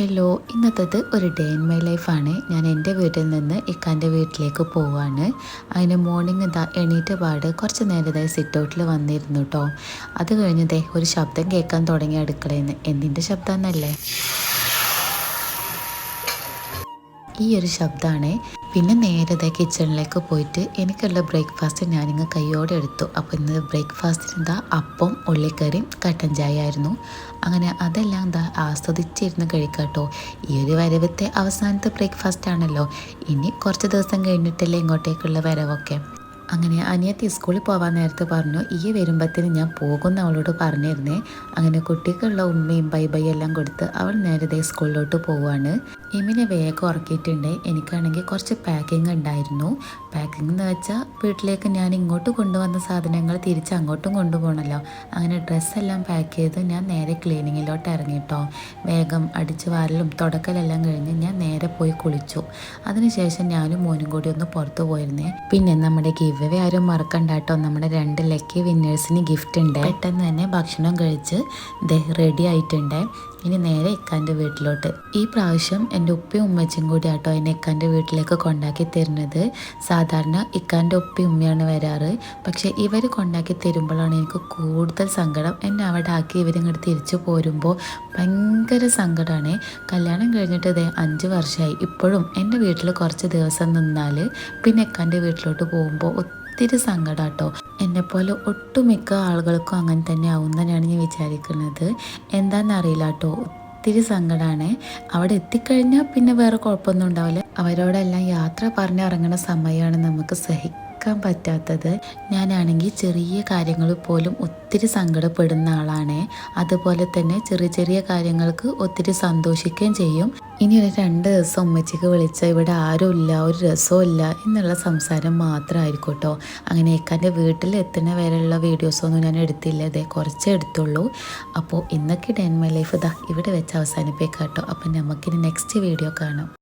Hello, ഇന്നത്തേത് ഒരു day in my ലൈഫാണ്. ഞാൻ എൻ്റെ വീട്ടിൽ നിന്ന് ഇക്കാൻ്റെ വീട്ടിലേക്ക് പോവാണ്. അതിന് മോർണിംഗ് എണീറ്റ പാട് കുറച്ച് നേരത്തായി സിറ്റ് ഔട്ടിൽ വന്നിരുന്നു കേട്ടോ. അത് കഴിഞ്ഞതേ ഒരു ശബ്ദം കേൾക്കാൻ തുടങ്ങി അടുക്കളയിൽ നിന്ന്. എന്തിൻ്റെ ശബ്ദം എന്നല്ലേ, ഈ ഒരു ശബ്ദമാണ്. പിന്നെ നേരത്തെ കിച്ചണിലേക്ക് പോയിട്ട് എനിക്കുള്ള ബ്രേക്ക്ഫാസ്റ്റ് ഞാനിങ്ങ് കയ്യോടെ എടുത്തു. അപ്പോൾ ഇന്ന് ബ്രേക്ക്ഫാസ്റ്റിന് അപ്പം ഉള്ളിക്കറിയും കട്ടൻ ചായ ആയിരുന്നു. അങ്ങനെ അതെല്ലാം ആസ്വദിച്ചിരുന്ന് കഴിക്കാട്ടോ. ഈ ഒരു വരവത്തെ അവസാനത്തെ ബ്രേക്ക്ഫാസ്റ്റ് ആണല്ലോ. ഇനി കുറച്ച് ദിവസം കഴിഞ്ഞിട്ടല്ലേ ഇങ്ങോട്ടേക്കുള്ള വരവൊക്കെ. അങ്ങനെ അനിയത്തി സ്കൂളിൽ പോകാൻ നേരത്തെ പറഞ്ഞു ഈ വരുമ്പത്തിന് ഞാൻ പോകുന്ന അവളോട് പറഞ്ഞിരുന്നേ. അങ്ങനെ കുട്ടിക്കുള്ള ഉമ്മയും ബൈ ബൈ എല്ലാം കൊടുത്ത് അവൾ നേരത്തെ സ്കൂളിലോട്ട് പോവാണ്. ഇമിനെ വേഗം ഉറക്കിയിട്ടുണ്ട്. എനിക്കാണെങ്കിൽ കുറച്ച് പാക്കിംഗ് ഉണ്ടായിരുന്നു. പാക്കിംഗ് എന്ന് വെച്ചാൽ വീട്ടിലേക്ക് ഞാൻ ഇങ്ങോട്ട് കൊണ്ടുവന്ന സാധനങ്ങൾ തിരിച്ച് അങ്ങോട്ടും കൊണ്ടുപോകണമല്ലോ. അങ്ങനെ ഡ്രസ്സെല്ലാം പാക്ക് ചെയ്ത് ഞാൻ നേരെ ക്ലീനിങ്ങിലോട്ട് ഇറങ്ങിട്ടോ. വേഗം അടിച്ച് വാരലും തുടക്കലെല്ലാം കഴിഞ്ഞ് ഞാൻ നേരെ പോയി കുളിച്ചു. അതിനുശേഷം ഞാനും മോനും കൂടി ഒന്ന് പുറത്തു പോയിരുന്നേ. പിന്നെ നമ്മുടെ ഗിവ് അവേ ആരും മറക്കണ്ട കേട്ടോ. നമ്മുടെ 2 ലക്കി വിന്നേഴ്സിന് ഗിഫ്റ്റ് ഉണ്ട്. പെട്ടെന്ന് തന്നെ ഭക്ഷണം കഴിച്ച് റെഡി ആയിട്ടുണ്ട്. ഇനി നേരെ ഇക്കാൻ്റെ വീട്ടിലോട്ട്. ഈ പ്രാവശ്യം എൻ്റെ ഉപ്പയും ഉമ്മച്ചും കൂടി ആട്ടോ എന്നെ ഇക്കാൻ്റെ വീട്ടിലേക്ക് കൊണ്ടാക്കി തരുന്നത്. സാധാരണ ഇക്കാൻ്റെ ഉപ്പയും ഉമ്മയാണ് വരാറ്. പക്ഷേ ഇവർ കൊണ്ടാക്കി തരുമ്പോഴാണ് എനിക്ക് കൂടുതൽ സങ്കടം. എന്നെ അവിടെ ആക്കി ഇവരിങ്ങോട്ട് തിരിച്ചു പോരുമ്പോൾ ഭയങ്കര സങ്കടമാണ്. കല്യാണം കഴിഞ്ഞിട്ട് 5 വർഷമായി. ഇപ്പോഴും എൻ്റെ വീട്ടിൽ കുറച്ച് ദിവസം നിന്നാൽ പിന്നെ ഇക്കാൻ്റെ വീട്ടിലോട്ട് പോകുമ്പോൾ ഒത്തിരി സങ്കടം കേട്ടോ. എന്നെപ്പോലെ ഒട്ടുമിക്ക ആളുകൾക്കും അങ്ങനെ തന്നെ ആവുന്നതാണ് ഞാൻ വിചാരിക്കുന്നത്. എന്താണെന്നറിയില്ല കേട്ടോ, ഒത്തിരി സങ്കടമാണ്. അവിടെ എത്തിക്കഴിഞ്ഞാൽ പിന്നെ വേറെ കുഴപ്പമൊന്നും ഉണ്ടാവില്ല. അവരോടെല്ലാം യാത്ര പറഞ്ഞിറങ്ങുന്ന സമയമാണ് നമുക്ക് സഹിക്കാൻ പറ്റാത്തത്. ഞാനാണെങ്കിൽ ചെറിയ കാര്യങ്ങൾ പോലും ഒത്തിരി സങ്കടപ്പെടുന്ന ആളാണ്. അതുപോലെ തന്നെ ചെറിയ ചെറിയ കാര്യങ്ങൾക്ക് ഒത്തിരി സന്തോഷിക്കുകയും ചെയ്യും. ഇനി ഒരു 2 ദിവസം ഉമ്മച്ചിക്ക് വിളിച്ചാൽ ഇവിടെ ആരുമില്ല, ഒരു രസവും ഇല്ല എന്നുള്ള സംസാരം മാത്രമായിരിക്കും കേട്ടോ. അങ്ങനെ ഇക്കാൻ്റെ വീട്ടിൽ എത്തുന്ന വരെയുള്ള വീഡിയോസൊന്നും ഞാൻ എടുത്തില്ല, കുറച്ചേ എടുത്തുള്ളൂ. അപ്പോൾ ഇന്നൊക്കെ ഡേ ഇൻ മൈ ലൈഫ് ഇവിടെ വെച്ച് അവസാനിപ്പിക്കാം കേട്ടോ. അപ്പം നമുക്കിനി നെക്സ്റ്റ് വീഡിയോ കാണാം.